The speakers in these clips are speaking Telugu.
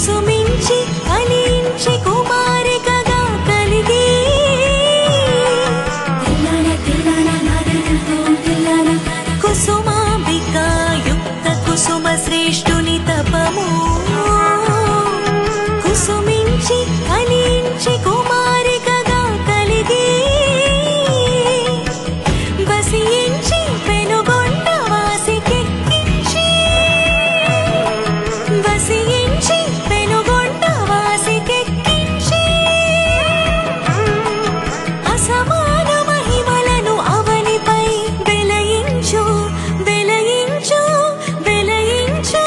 కుసుమించి ఫలించి కుమారికగా కలిగి కుసుమాంబికాయుక్త కుసుమ శ్రేష్ఠుని తపము కుసుమించి ఫలించి కుమారికగా కలిగి వసించి పెనుగొండ వాసికెక్కించి వసించి పెనుగొండ వాసికెక్కించి అసమాన మహిమలను అవనిపై వెలయించు వెలయించు వెలయించు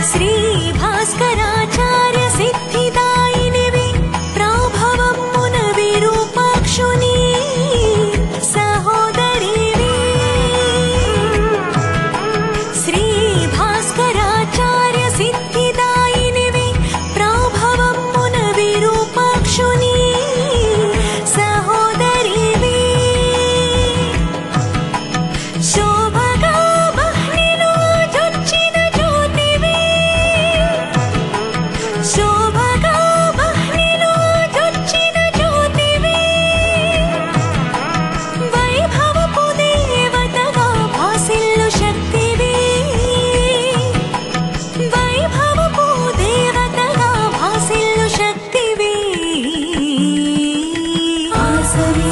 శ్రీ భాస్కరాచార్య సిద్ధిదాయినివి ప్రాభవమున విరూపాక్షుని సహోదరివి శ్రీ భాస్కరాచార్య సిద్ధిదాయినివి ప్రాభవమున విరూపాక్షుని సహోదరివి శోభగా బహ్నిలో జొచ్చిన జ్యోతివి శోభగా బహ్నిలో జొచ్చిన జ్యోతివి వైభవపు దేవతగా భాసిల్లు శక్తివి వైభవపు దేవతగా భాసిల్లు శక్తివి ఆసరి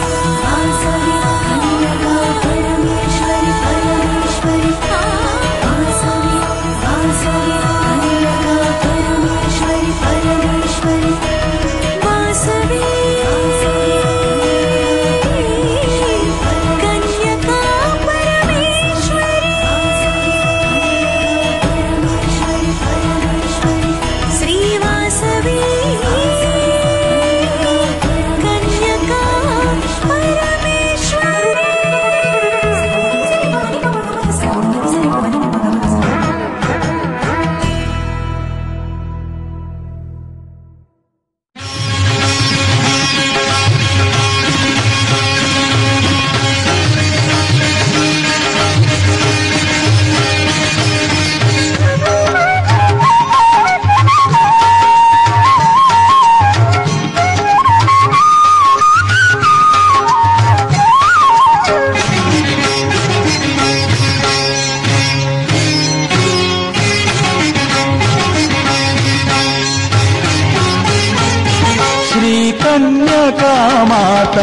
ఆసరి కన్యగా పరమేశ్వరి పరమేశ్వరి ఆసరి ఆసరి కన్యగా పరమేశ్వరి పరమేశ్వరి వాసవి కన్యగా పరమేశ్వరి శ్రీవాసవి కన్యగా శ్రీ కన్యకామాత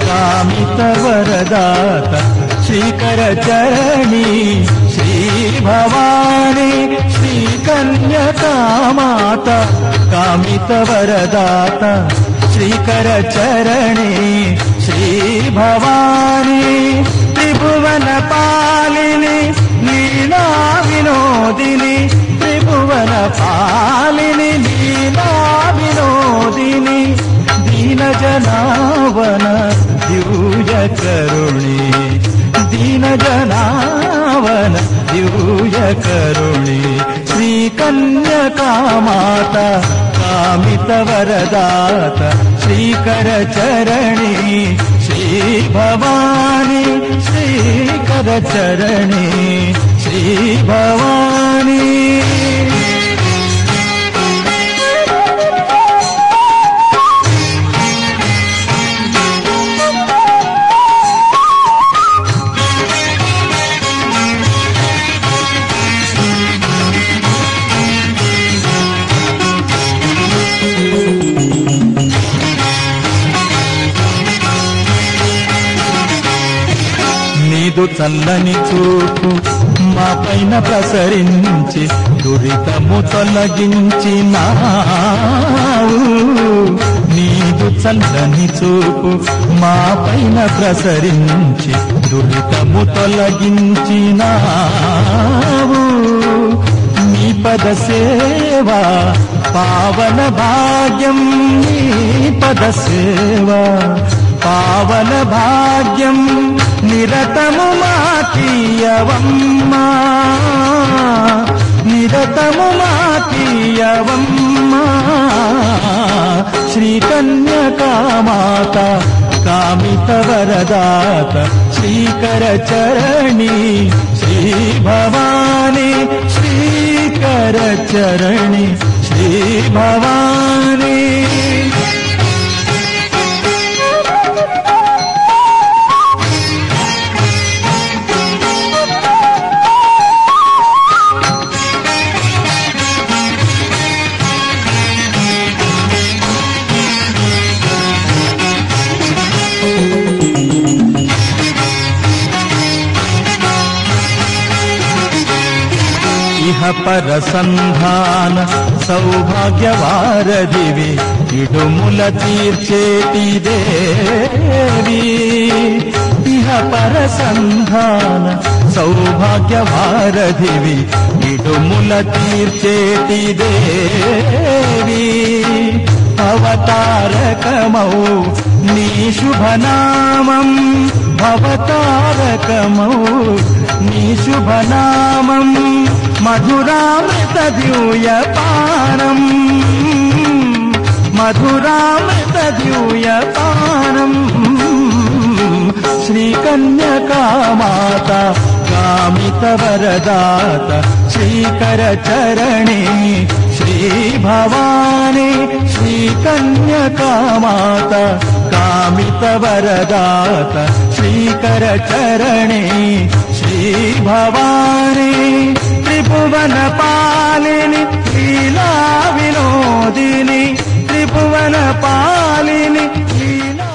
కామిత వరదాత శ్రీకర చరణి శ్రీ భవాని శ్రీ కన్యకామాత కామిత వరదాత శ్రీకర చరణి శ్రీ భవాని త్రిభువన పాలిని లీలా వినోదిని త్రిభువన పాలిని లీలా వినోదిని దీన జనావన దివ్య కరుణి దీన జనావన దివ్య కరుణి శ్రీ కన్యకామాత కామిత వరదాత శ్రీకర చరణి శ్రీ భవాని శ్రీకర చరణి శ్రీ భవాని నీదు చల్లని చూపు మా పైన ప్రసరించి దురితము తొలగించినావు నీదు చల్లని చూపు మా పైన ప్రసరించి దురితము తొలగించినావు నీ పద సేవా పావన భాగ్యం నీ పద సేవా పావన భాగ్యం నిరతము మాకీయవమ్మా నిరతము మాకీయవమ్మా శ్రీ కన్యకామాత కామిత వరదాత శ్రీకర చరణి శ్రీ భవాని శ్రీకర చరణి శ్రీ భవాని ఇహ పర సంధాన సౌభాగ్యవారధివి ఇడుముల తీర్చేటి దేవి ఇహ పర సంధాన సౌభాగ్యవారధివి ఇడుముల తీర్చేటి దేవి అవతారకమౌ నీ శుభనామం భవతారకమౌ నీ శుభనామం మధురామృత ద్యూయపానం మధురామృత ద్యూయపానం శ్రీకన్యకామాత కామిత వరదాత శ్రీకర చరణి శ్రీ భవాని శ్రీకన్యకామాత కామిత వరదాత శ్రీకర చరణి శ్రీ భవాని త్రిభువన పాలిని లీలా వినోదిని త్రిభువన పాలిని లీలా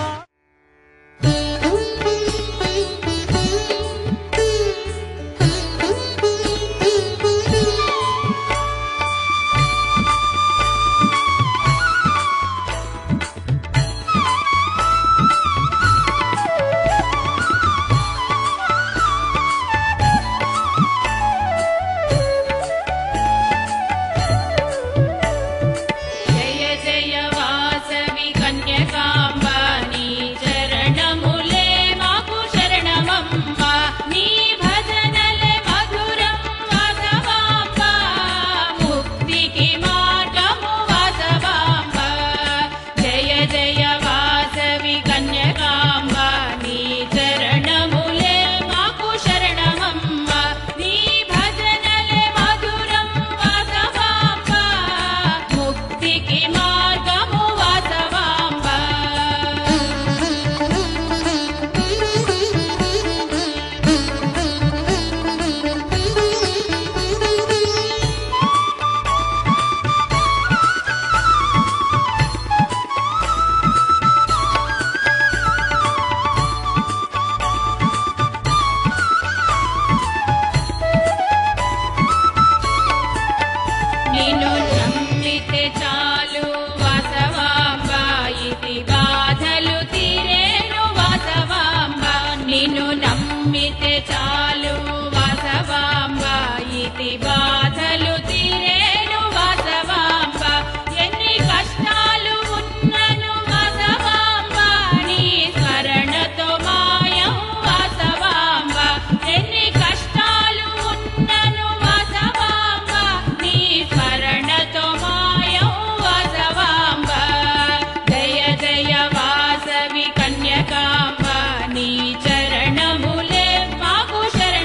నీ చరణములే మాకు శరణం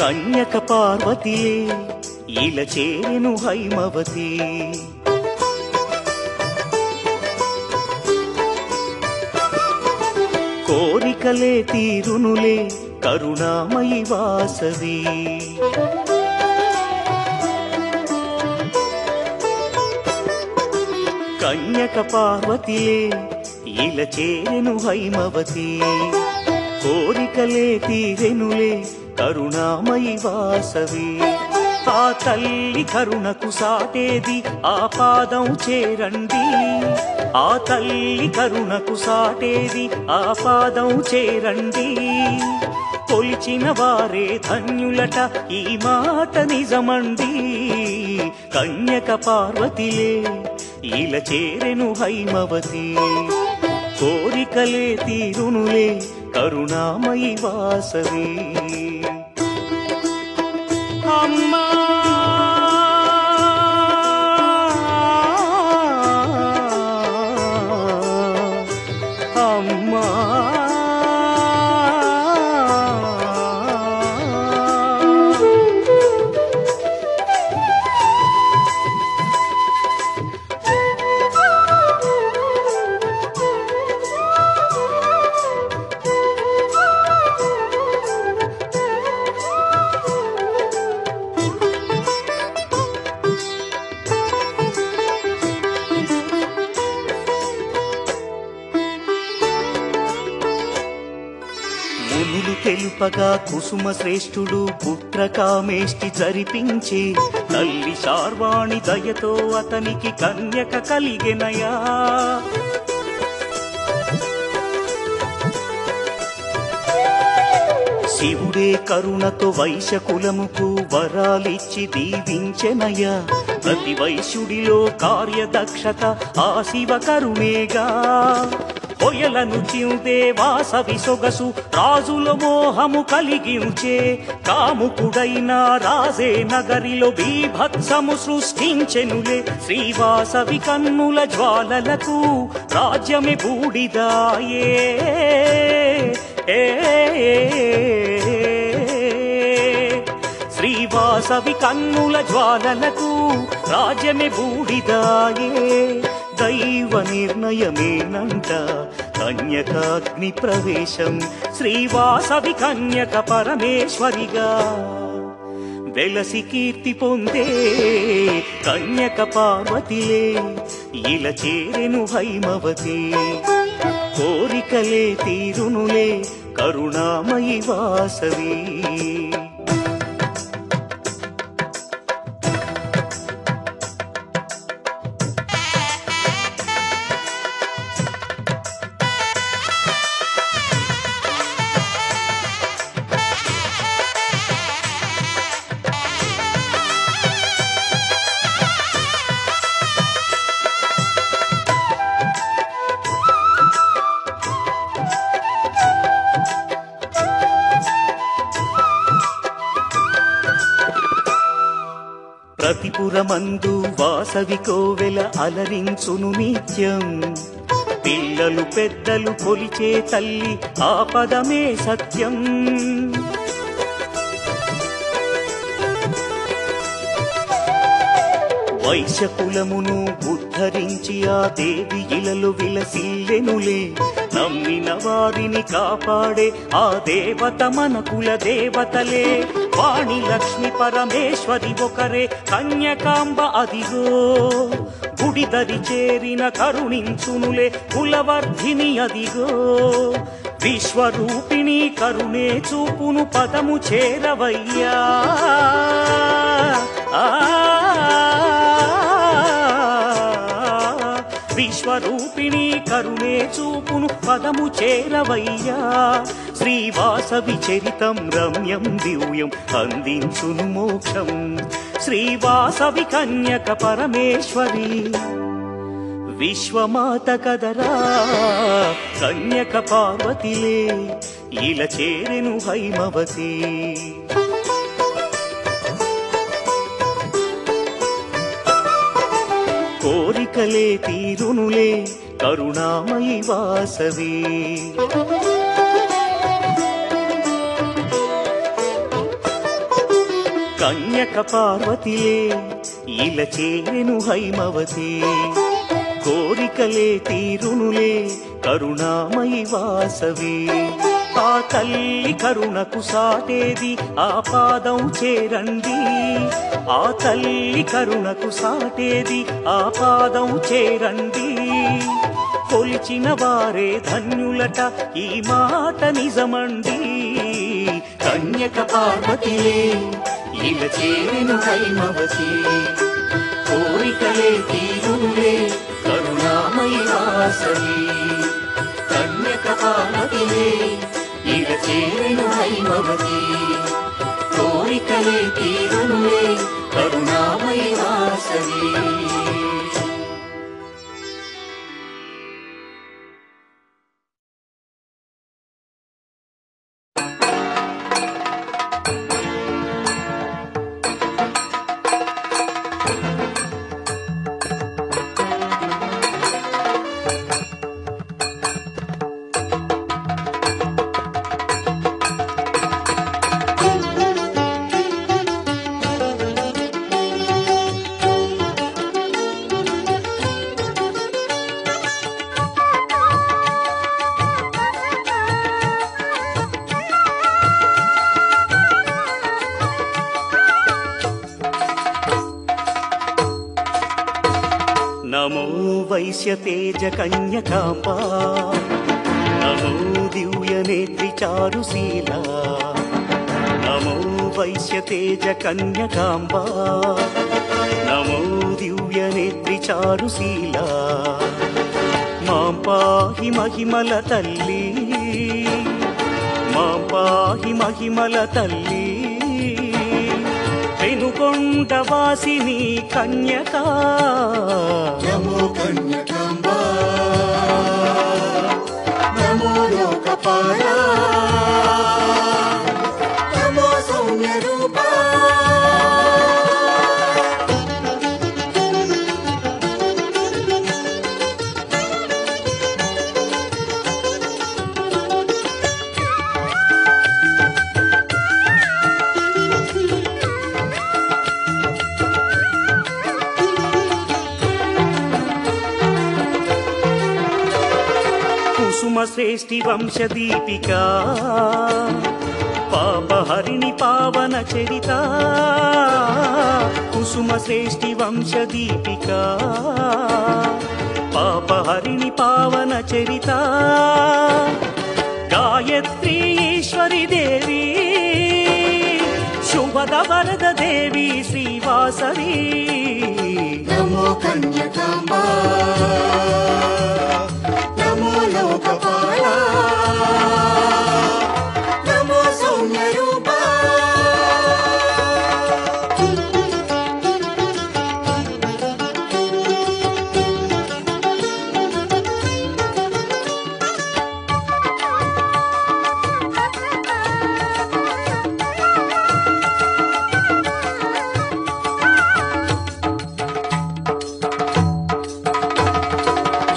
కన్యక పార్వతియే ఇలా చేరెను హైమవతి. కోరికలే తీరునులే కరుణామయి వాసవి. కన్యక పార్వతియే ఇలా చేరెను హైమవతి. కోరికలే తీరెనులే కరుణామయి వాసవి. ఆ తల్లి కరుణకు సాటేది ఆ పాదం చేరండి. ఆ తల్లి కరుణకు సాటేది ఆ పాదం చేరండి. కొలిచిన వారే ధన్యులట ఈ మాట నిజమండి. కన్యక పార్వతిలే ఇలా చేరెను హైమవతి. కోరికలే తీరునులే కరుణామయి వాసవి. అమ్మా అమ్మా మునులు తెలుపగా కుసుమ శ్రేష్ఠుడు పుత్రకామేష్టి జరిపించే. తల్లి శార్వాణి దయతో అతనికి కన్యక కలిగెనయా. శివుడే కరుణతో వైశ్య కులముకు వరాలిచ్చి దీవించెనయ్యా. ప్రతి వైశ్యుడిలో కార్యదక్షత ఆ శివ కరుణేగా. కొయలను చిందే వాసవి సొగసు రాజుల మోహము కలిగించే. కాముకుడైన రాజే నగరిలో బీభత్సము సృష్టించెనులే. శ్రీవాసవి కన్నుల జ్వాలలకు రాజ్యమే బూడిదాయే. శ్రీవాసవి కన్నుల జ్వాలలకు రాజ్యమే బూడిదాయే. దైవ నిర్ణయమేనంట కన్యకాగ్ని ప్రవేశం. శ్రీవాసవి కన్యక పరమేశ్వరిగా వెలసి కీర్తి పొందే. కన్యక పార్వతిలే ఇలా చేరెను హైమవతి. కోరికలే తీరునులే కరుణామయి వాసవి. ప్రతిపురమందు వాసవి కోవెల అలరించును నిత్యం. పిల్లలు పెద్దలు కొలిచే తల్లి ఆ పదమే సత్యం. వైశ్య కులమును ఉద్ధరించి ఆ దేవి ఇలలు విలసిల్లెనులే. నమ్మిన వారిని కాపాడే ఆ దేవత మన కుల దేవతలే. వాణి లక్ష్మి పరమేశ్వరి ఒకరే కన్యకాంబ అదిగో. గుడిదరి చేరిన కరుణించునులే కులవర్ధిని అదిగో. విశ్వరూపిణి కరుణే చూపును పదము చేరవయ్యా. విశ్వరూపిణి కరుణే చూపును పదము చేరవయ్యా. శ్రీవాసవి చరితం రమ్యం దివ్యం అందించును మోక్షం. శ్రీవాసవి కన్యక పరమేశ్వరి విశ్వమాత కదరా. కన్యక పార్వతిలే ఇలా చేరెను హైమవతి. కోరికలే తీరునులే కరుణామయి వాసవి. కన్యక పార్వతిలే ఇలా చేరెను హైమవతి కోరికలే తీరునులే కరుణామయి వాసవి ఆ తల్లి కరుణకు సాటేది ఆ పాదం చేరండి ఆ తల్లి కరుణకు సాటేది ఆ పాదం చేరండి కొలిచిన వారే ధన్యులట ఈ మాట నిజమండి కన్యక పార్వతిలే ఇలా చేరెను హైమవతి కోరికలే తీరులే కరుణామయి వాసవి కన్యక పార్వతిలే ఇలా చేరెను హైమవతి కోరికలే తీరులే కరుణామయి వాసవి నమో వైశ్యతేజ కన్యకాంబా నమో దివ్యనేత్రి చారుశీలా నమో వైశ్యతేజ కన్యకాంబా నమో దివ్యనేత్రి చారుశీలా మాం పాహి మహిమల తల్లి మాం పాహి మహిమల తల్లి పెనుకొండ వాసిని కన్యకా నమో కన్యకాంబా నమో లోకపాలా నమో సౌమ్య రూపా శ్రేష్ఠి వంశదీపికా పాపహరిణి పావన చరిత కుసుమ శ్రేష్ఠి వంశదీపికా పాపహరిణి పావన చరిత గాయత్రీ ఈశ్వరి దేవి శుభద వరద దేవి శ్రీవాసవి నమో కన్యకాంబా నమో లోకపాలా నమో సౌమ్య రూపా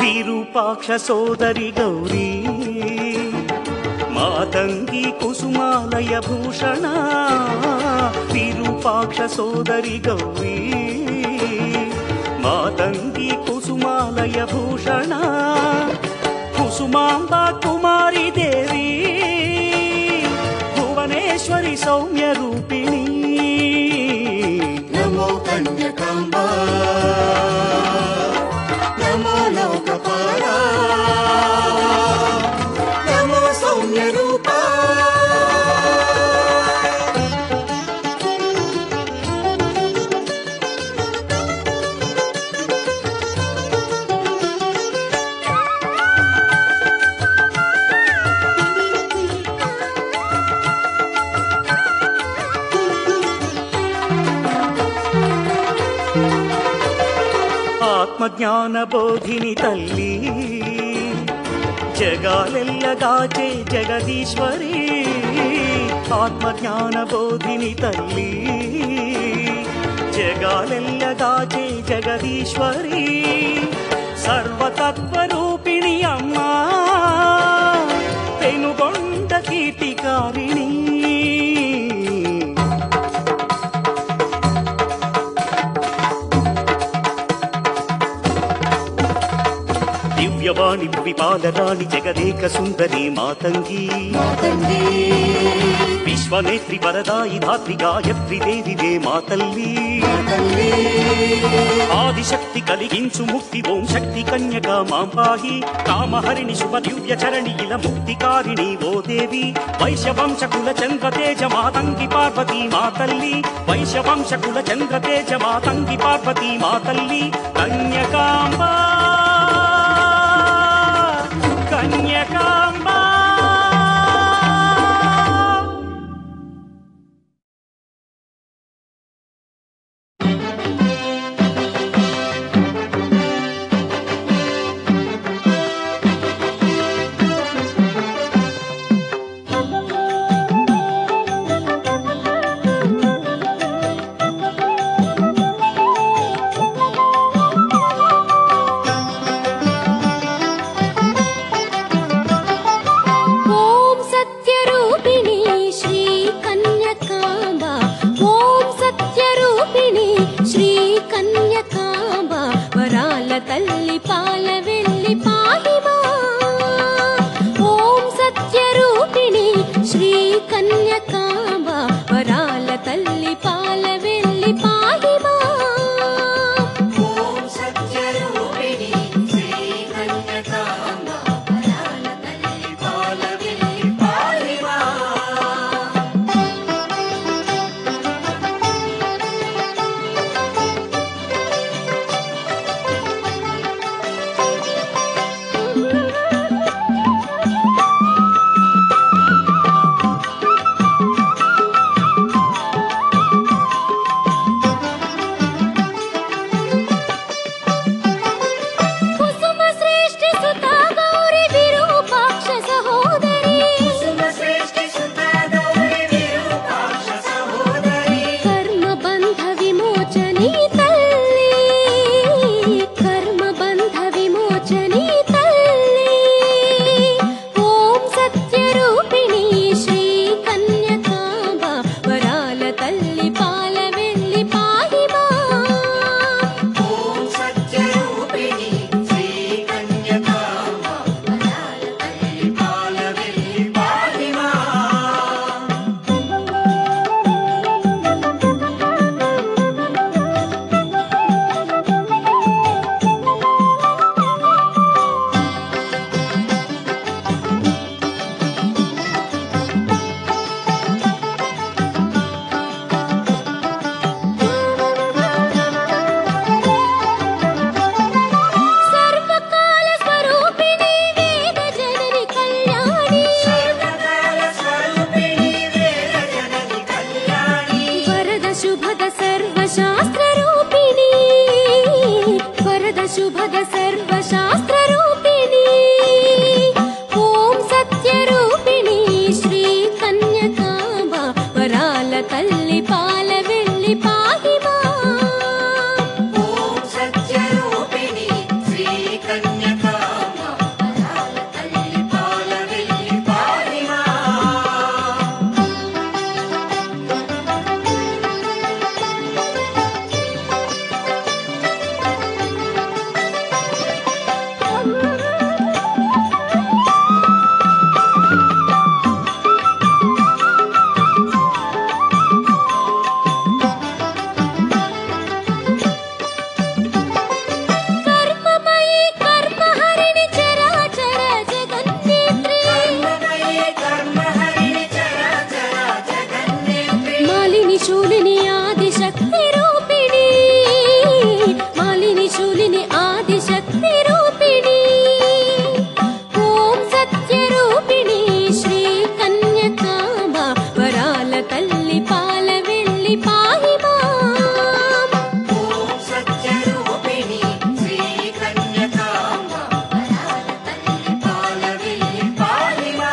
విరూపాక్ష సోదరి గౌరీ మాతంగి కుసుమాలయ భూషణ విరూపాక్ష సోదరి గౌరీ మాతంగి కుసుమాలయ భూషణ కుసుమాంబ కుమారి దేవి భువనేశ్వరి సౌమ్య రూపిణి నమో కన్యకాంబా నమో లోకపాలా నమో సౌమ్య రూపా ఆత్మజ్ఞాన బోధిని తల్లి జగాలెల్లగాచే జగదీశ్వరి ఆత్మజ్ఞాన బోధిని తల్లి జగాలెల్లగాచే జగదీశ్వరి సర్వతత్వరూపిణి అమ్మా పెనుగొండ కీర్తికారిణి బాలరాణి జగదేక సుందరి మాతంగి మాతంగి విశ్వనేత్రి వరదాయి ధాత్రి గాయత్రి దేవివే మా తల్లి తల్లి ఆదిశక్తి కలిగించు ముక్తి ఓం శక్తి కన్యక మాం పాహి కామహరిణి శుభ దివ్య చరణి ఇల ముక్తికారిణి ఓ దేవి వైశ్యవంశకుల చంద్రతేజ మాతంగి పార్వతీ మా తల్లి వైశ్యవంశకుల చంద్రతేజ మాతంగి పార్వతీ మా తల్లి కన్యకాంబా కన్యకాంబా తల్లి పాల వెళ్ళి పాహిమా ఓం సత్యరూపిణి శ్రీ కన్యకాంబ వరాల తల్లి పాల వెళ్ళి పాహిమా ఓం సత్యరూపిణి శ్రీ కన్యకాంబ వరాల తల్లి పాల వెళ్ళి పాహిమా శుభద సర్వశాస్త్రరూపిణి ఓం సత్యరూపిణి శ్రీ కన్యకాంబ వరాల తల్లి పాల వెళ్ళి పాహిమా ఓం సత్యరూపిణి శ్రీ కన్యకాంబ వరాల తల్లి పాల వెళ్ళి పాహిమా శూలిని ఆదిశక్తి రూపిణి మాలిని శూలిని ఆదిశక్తి రూపిణి ఓం సత్యరూపిణి శ్రీ కన్యకాంబ వరాల తల్లి పాల వెళ్ళి పాహిమా ఓం సత్యరూపిణి శ్రీ కన్యకాంబ వరాల తల్లి పాల వెళ్ళి పాహిమా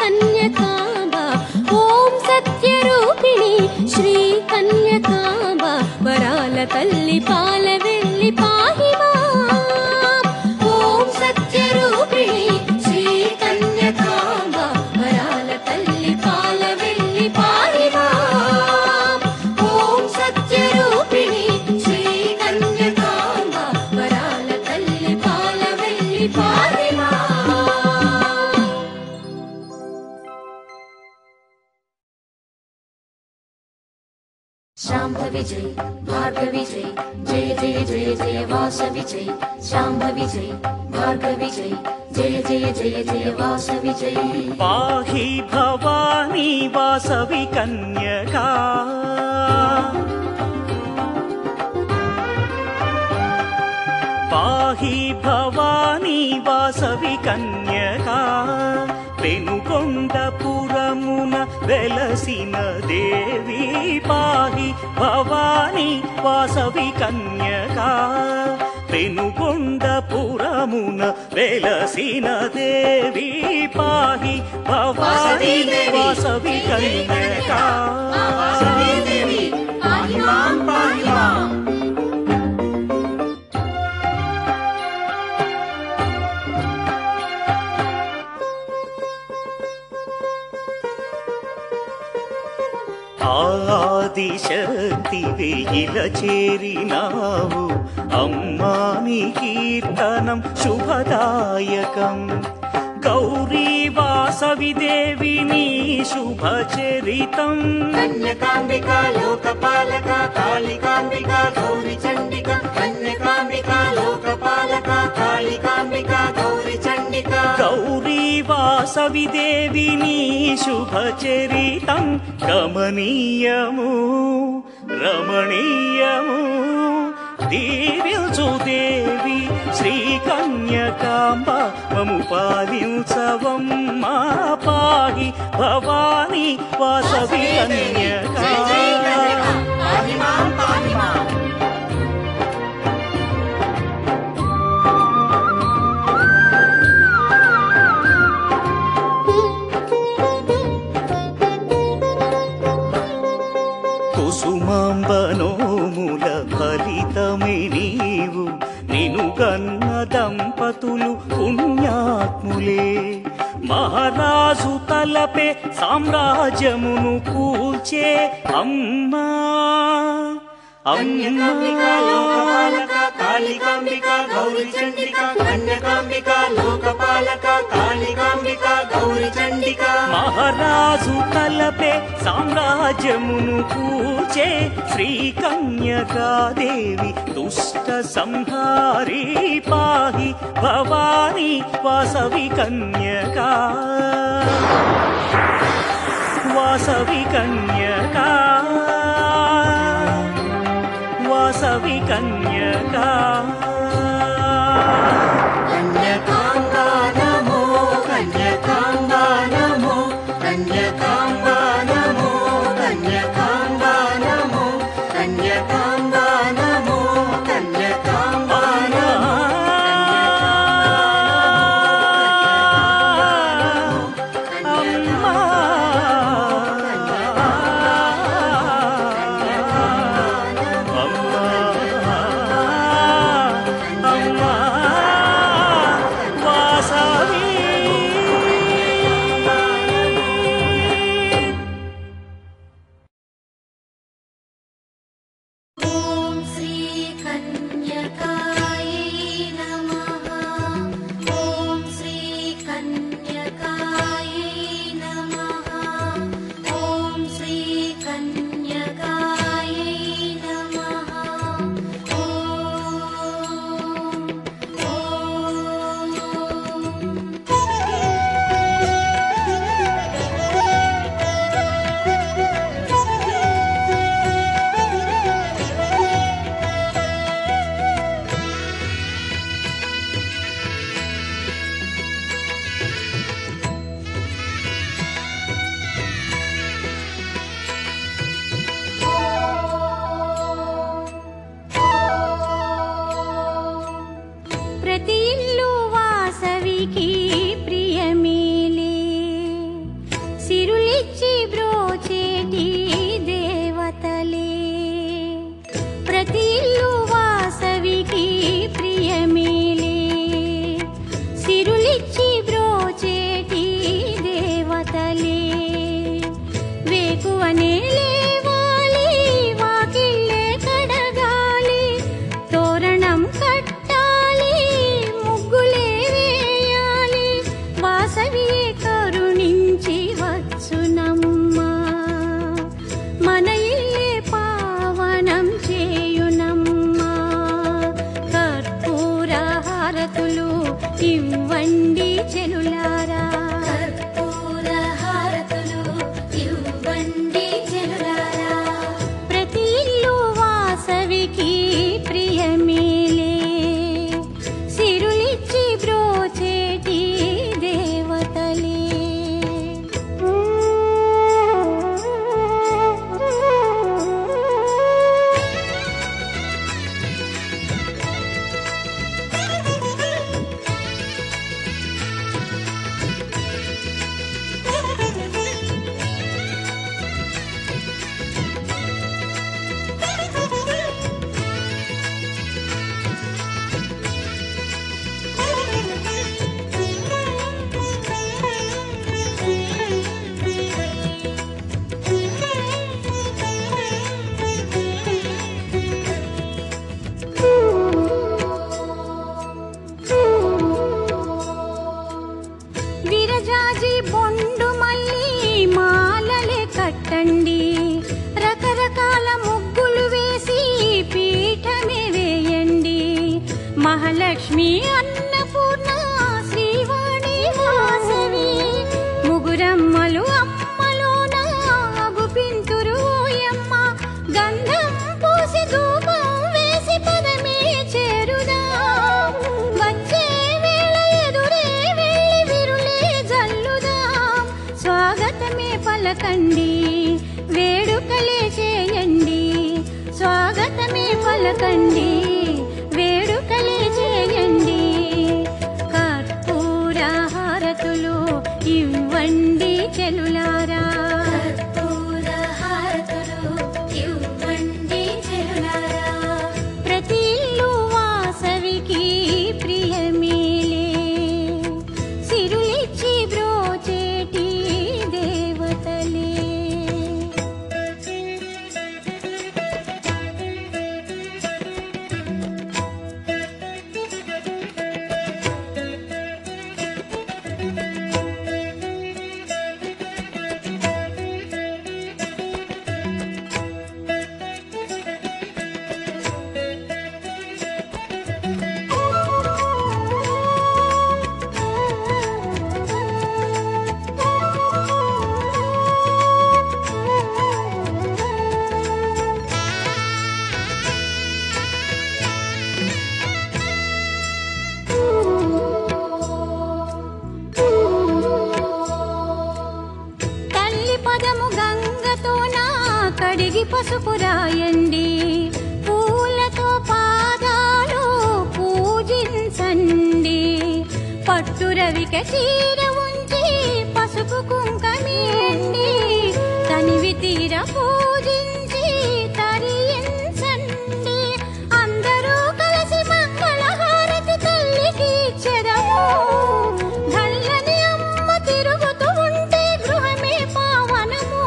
కన్యకాంబ ఓం సత్యరూపిణి శ్రీ కన్యకాంబ వరాల తల్లి పాల వెళ్ళి పాహి మాం ఓం సత్యరూపిణి శ్రీ కన్యకాంబ వరాల తల్లి పాల వెళ్ళి పాహి మాం ఓం సత్యరూపిణి శ్రీ కన్యకాంబ వరాల తల్లి పాల వెళ్ళి పాహి మాం शाम्भवि जय भार्गवि जय जय जय जय जय वासवि जय शाम्भवि जय भार्गवि जय जय जय जय जय वासवि जय पाहि भवानी वासवि कन्यका पाहि भवानी वासवि कन्यका पेनुकोण्डपुरमुन वेलसिन देवी पाहि भवानी वासवि कन्यका पेनुकोण्डपुरमुन वेलसिन देवी पाहि भवानी वासवि कन्यका वासवी देवी पाहि मां पाहि मां ఆదిశక్తి వెయిల చేరినావు అమ్మా నీ కీర్తనం శుభదాయకం గౌరీ వాసవి దేవి నీ శుభచరితం కన్యకాంబికా లోకపాలక కాళికాంబికా గౌరి చండికా కన్యకాంబికా లోకపాలక కాళికాంబికా గౌరి చండికా గౌరీ వాసవి దేవి నీ శుభచరితం గమనీయము రమణీయము దీవించు దేవి శ్రీ కన్యకాంబ మము పాలించవమ్మా పాహి భవానీ వాసవి కన్యకా పాहि मां पाहि मां కుసుమాంబనోముల ఫలితమే నీవు నిను గన్న దంపతులు పుణ్యాత్ములే మహారాజు తలపే సామ్రాజ్యమును కూల్చే అమ్మా కన్యకాంబికా లోకపాలక కాళికాంబికా గౌరి చండికా కన్యకాంబికా లోకపాలక కాళికాంబికా గౌరి చండికా మహారాజు తలపే సామ్రాజ్యమును కూచే శ్రీ కన్యకాదేవి దుష్ట సంహారీ పాహి భవానీ వాసవి కన్యకా వాసవి కన్యకా వాసవి కన్యకా కన్యకాంబా నమో కన్యకాంబా నమో కన్యకాంబా నమో కన్యకాంబా నమో కన్యకాంబా నమో కన్యకాంబా నమో సిరులిచ్చి బ్రోచేటి దేవతలే. ప్రతి ఇల్లు వాసవికి ప్రియమేలే, సిరులిచ్చి బ్రోచేటి దేవతలే. వేకువనే లేవాలి, వాకిళ్ళే కడగాలి, తోరణం కట్టాలి, ముగ్గులే వేయాలి, వాసవియే కరుణించి వచ్చునమ్మా. మన ఇల్లే పావనం చేయునమ్మా. కర్పూర హారతులు ఇవ్వండి చెలులారా, కర్పూర హారతులు ఇవ్వండి చెలులారా. ప్రతి ఇల్లు వాసవికి ప్రియమేలే, సిరులిచ్చి బ్రోచేటి దేవతలే. విరజాజి బొండు మల్లి మాలలే కట్టండి, రకరకాల ముగ్గులు వేసి పీఠమే వేయండి. మహాలక్ష్మి అన్నపూర్ణ శ్రీవాణి వాసవి, ముగురమ్మలు అమ్మలోన అగుపింతురు ఓయమ్మ. గంధం పూసి ధూపం వేసి పదమే చేరుదాం, వచ్చే వేళ ఎదురే వెళ్ళి విరులే జల్లుదాం. స్వాగతమే పలకండి, వేడుకలే చేయండి, స్వాగతమే పలకండి, వేడుకలే చేయండి. కర్పూర హారతులు ఇవ్వండి చెలులారా, కర్పూర హారతులు ఇవ్వండి చెలులారా. ప్రతి ఇల్లు వాసవికి ప్రియమేలే, సిరులిచ్చి బ్రోచేటి దేవతలే. తల్లి పదము గంగతోన కడిగి పసుపు రాయండి, పూలతో పాదాలు పూజించండి. పట్టు రవిక చీర ఉంచి పసుపు కుంకమేయండి, తనివి తీర పూజించి తరించండి. అందరూ కలిసి మంగళ హారతి తల్లికి ఇచ్చెదము. ధల్లని అమ్మ తిరుగుతూ ఉంటే గృహమే పావనము.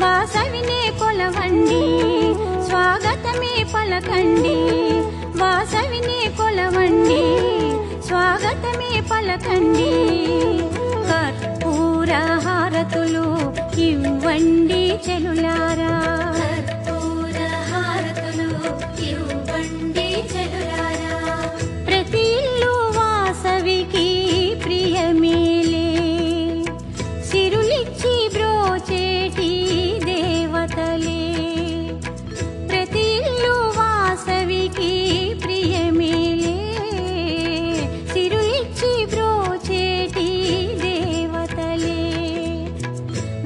వాసవినే కొలవండి, స్వాగతమే పలకండి, వాసవినే కొలవండి, స్వాగతమే పలకండి. కర్పూర హారతులు ఇవ్వండి చెలులారా, కర్పూర హారతులు ఇవ్వండి చెలులారా. ప్రతి ఇల్లు వాసవికి ప్రియమేలే, సిరులిచ్చి బ్రోచేటి దేవతలే. ప్రతి ఇల్లు వాసవికి ప్రియమేలే, సిరులిచ్చి బ్రోచేటి దేవతలే.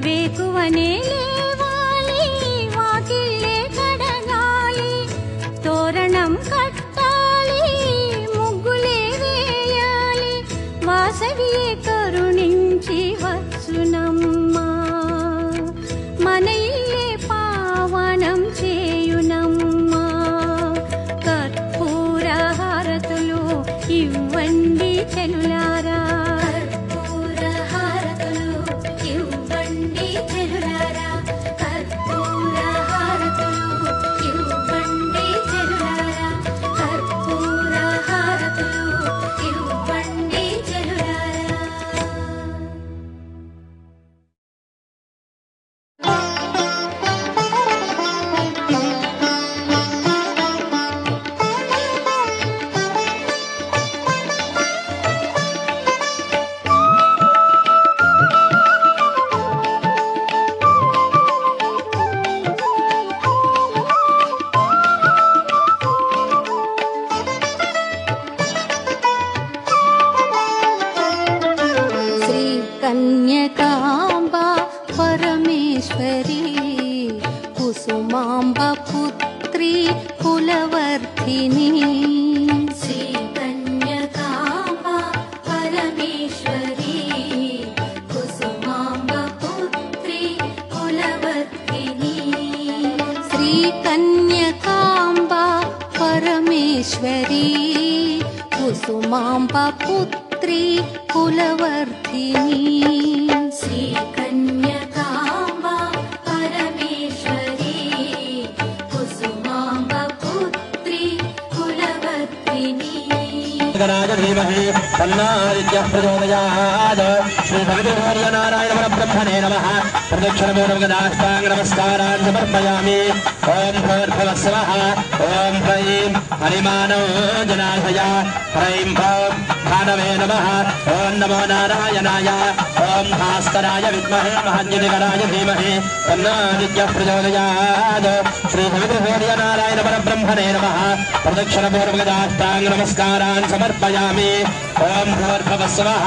వేకువనే లేవాలి, వాకిళ్ళే కడగాలి, తోరణం కట్టాలి, ముగ్గులే వేయాలి, వాసవియే కరుణించి వచ్చునమ్మా. परमेश्वरी कुसुमाम्ब पुत्री कुलवर्धिनी श्रीकन्यकाम्बा परमेश्वरी कुसुमाम्ब पुत्री कुलवर्धिनी श्रीकन्यकाम्बा परमेश्वरी कुसुमाम्ब पुत्री कुलवर्धिनी श्रीकन्यकाम्बा परमेश्वरी कुसुमाम्ब पुत्री कुलवर्धिनी गणाय धीमहि तन्नादित्यः प्रचोदयात् श्री नारायण परब्रह्मणे नमः प्रदक्षिणपूर्वकदाष्टाङ्ग नमस्कारान् समर्पयामि ओम भूर्भुवस्सवः ओम ह्रीं हरिमानो जनार्दय ह्रीं भौं भानवे नमः ओम नमो नारायणाय ओम भास्कराय विद्महे महाज्योतिकराय धीमहि तन्नादित्यः प्रचोदयात् श्री नारायण परब्रह्मणे नमः प्रदक्षिणपूर्वकदाष्टाङ्ग नमस्कारान् समर्पयामि ओम भूर्भुवस्सवः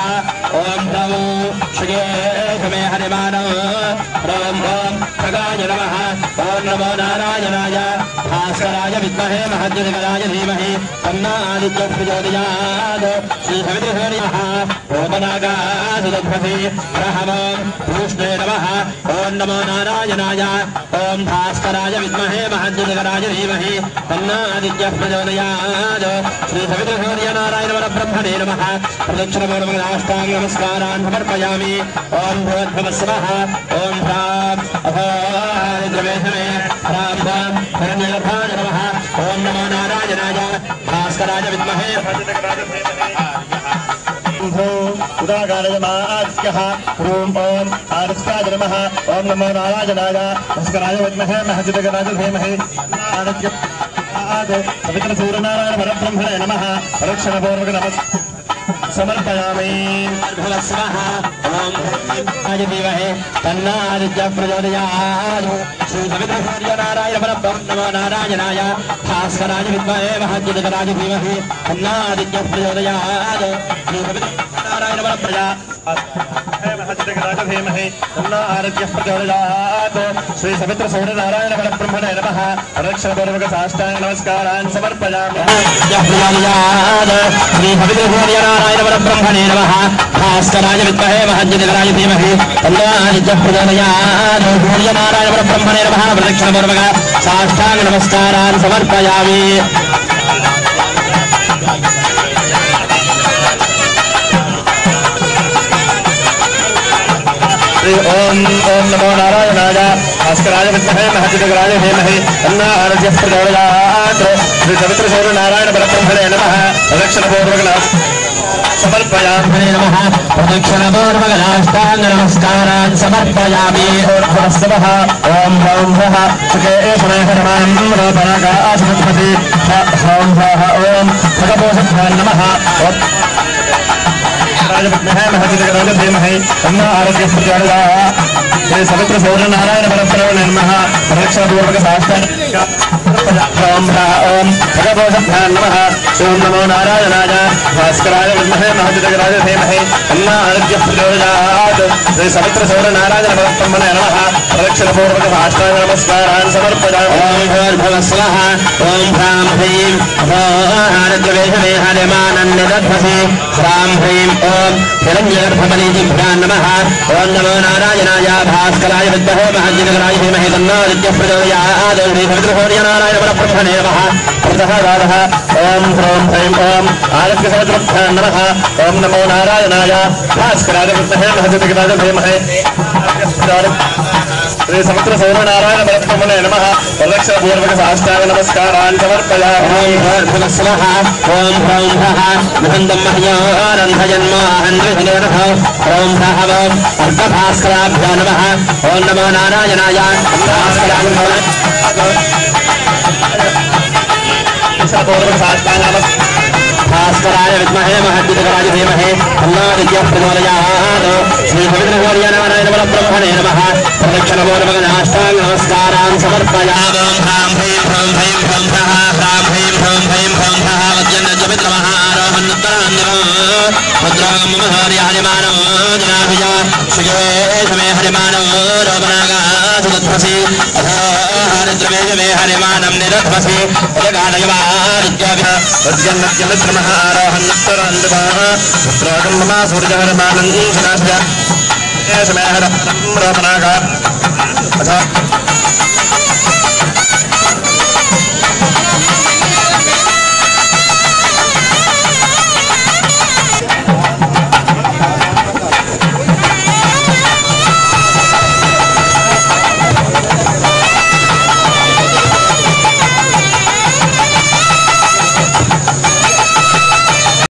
ओम द्रवो श्रीमे हरिमानो ओम ओम खगाय नमः ओम नमो नारायणाय भास्कराय विद्महे महाज्योतिकराय धीमहि तन्नादित्यः प्रचोदयात् श्री सवितृसूर्यः ओमनागासुदध्वसि रहवं भूष्णे नमः ओम नमो नारायणाय ओम भास्कराय विद्महे महाज्योतिकराय धीमहि तन्नादित्यः प्रचोदयात् श्री सवितृसूर्यनारायण परब्रह्मणे नमः प्रदक्षिणपूर्वकदाष्टाङ्ग नमस्कारान् समर्पयामि ओम भूर्भुवस्सवः ओम ह्रां द्रवेशमे ह्रां ह्रां हिरण्यगर्भाय नमः ओम नमो नारायणाय भास्कराय विद्महे उदागारय मादित्यः ॐ ॐ आदित्याय नमः ॐ नमो नारायणाय भास्कराय विद्महे महाज्योतिकराय धीमहि पवित्रसूर्यनारायण परब्रह्मणे नमः प्रदक्षिणपूर्वक नमः समर्पयामि भुवस्वः ओम धीमहि तन्नादित्यः प्रचोदयात् श्री सवितृसूर्यनारायण परब्रह्मणे नमो नारायणाय भास्कराय विद्महे महाज्योतिकराय धीमहि तन्नादित्यः प्रचोदयात् श्री सवितृनारायण परब्रह्मणे महाज्योतिकराय धीमहि तन्नादित्यः प्रचोदयात् श्री सवितृसूर्यनारायण परब्रह्मणे नमः प्रदक्षिणपूर्वक साष्टाङ्ग नमस्कारान् समर्पयामि श्री सवितृसूर्यनारायण परब्रह्मणे नमः भास्कराय विद्महे महाज्योतिकराय धीमहि तन्नादित्यः प्रचोदयात् सूर्यनारायण परब्रह्मणे नमः प्रदक्षिणपूर्वक साष्टाङ्ग नमस्कारान् समर्पयामि ओम ओम नमो नारायणाय भास्कराय विद्महे महाज्योतिकराय धीमहि तन्नादित्यः प्रचोदयात् श्री सवितृसूर्यनारायण परब्रह्मणे नमः प्रदक्षिणपूर्वक समर्पयामि नमः प्रदक्षिणपूर्वकदाष्टाङ्ग नमस्कारान् समर्पयामि भुवस्सवः ओम ह्रौं ह्रः सुखे एषमे हनुमान् रोपणाकाशमध्वसि ह्रौं ह्रः ओम खगपोषभ्यां नमः विद्महे महाज्योतिकराय धीमहि तन्नादित्यः प्रचोदयात् श्री सवितृसूर्यनारायण परब्रह्मणे नमः प्रदक्षिणपूर्वक साष्टाङ्ग ओम ओम भगवोषभ्यां नमः ओम नमो नारायणाय भास्कराय विद्महे महाज्योतिकराय धीमहि तन्नादित्यः प्रचोदयात् श्री सवितृसूर्यनारायण परब्रह्मणे नमः प्रदक्षिणपूर्वक साष्टाङ्ग नमस्कारान् समर्पयामि ओम भूर्भुवस्सवः ओम ह्रां ह्रीं द्रवेशमे हरिमानन्यदध्वसि ह्रां ह्रीं ओम हिरण्यगर्भमणिजिभ्यां नमः ओम नमो नारायणाय भास्कराय विद्महे महाज्योतिकराय धीमहि तन्नादित्यः प्रचोदयात् श्री सवितृसूर्यनारायण परब्रह्मणे नमः प्रतःदारः ओम ह्रौं ह्रीं ओम आदित्यसहस्रभ्यां नमः ओम नमो नारायणाय भास्कराय विद्महे महाज्योतिकराय धीमहि श्री सवितृसूर्यनारायण परब्रह्मणे नमः प्रदक्षिणपूर्वक साष्टाङ्ग नमस्कारान् समर्पयामि ओम भूर्भुवस्सवः ओम ह्रौं ह्रः निहन्दं मह्योरन्धजन्मोऽहन्विहिनेरः ओम ह्रः ओम अर्कभास्कराभ्यो नमः ओम नमो नारायणाय भास्कराय पूर्वक साष्टाङ्ग भास्कराय विद्महे महाज्योतिकराय धीमहि तन्नादित्यः प्रचोदयात् श्री सवितृसूर्यनारायण परब्रह्मणे नमः प्रदक्षिणपूर्वक साष्टाङ्ग नमस्कारान् समर्पयामि ह्रां ह्रीं ह्रौं ह्रीं ह्रौं ह्रः ह्रां ह्रीं ह्रौं ह्रीं ह्रौं ह्रः वज्रनजमित्रमः आरोहन्नुत्तरान्दिवम् भद्रागं मम हरिमानवो जनाभिजा श्रीये समे हरिमानवो रोपणागा निदध्वसि हरिद्रमे हरिमानं निदध्वसि सूर्य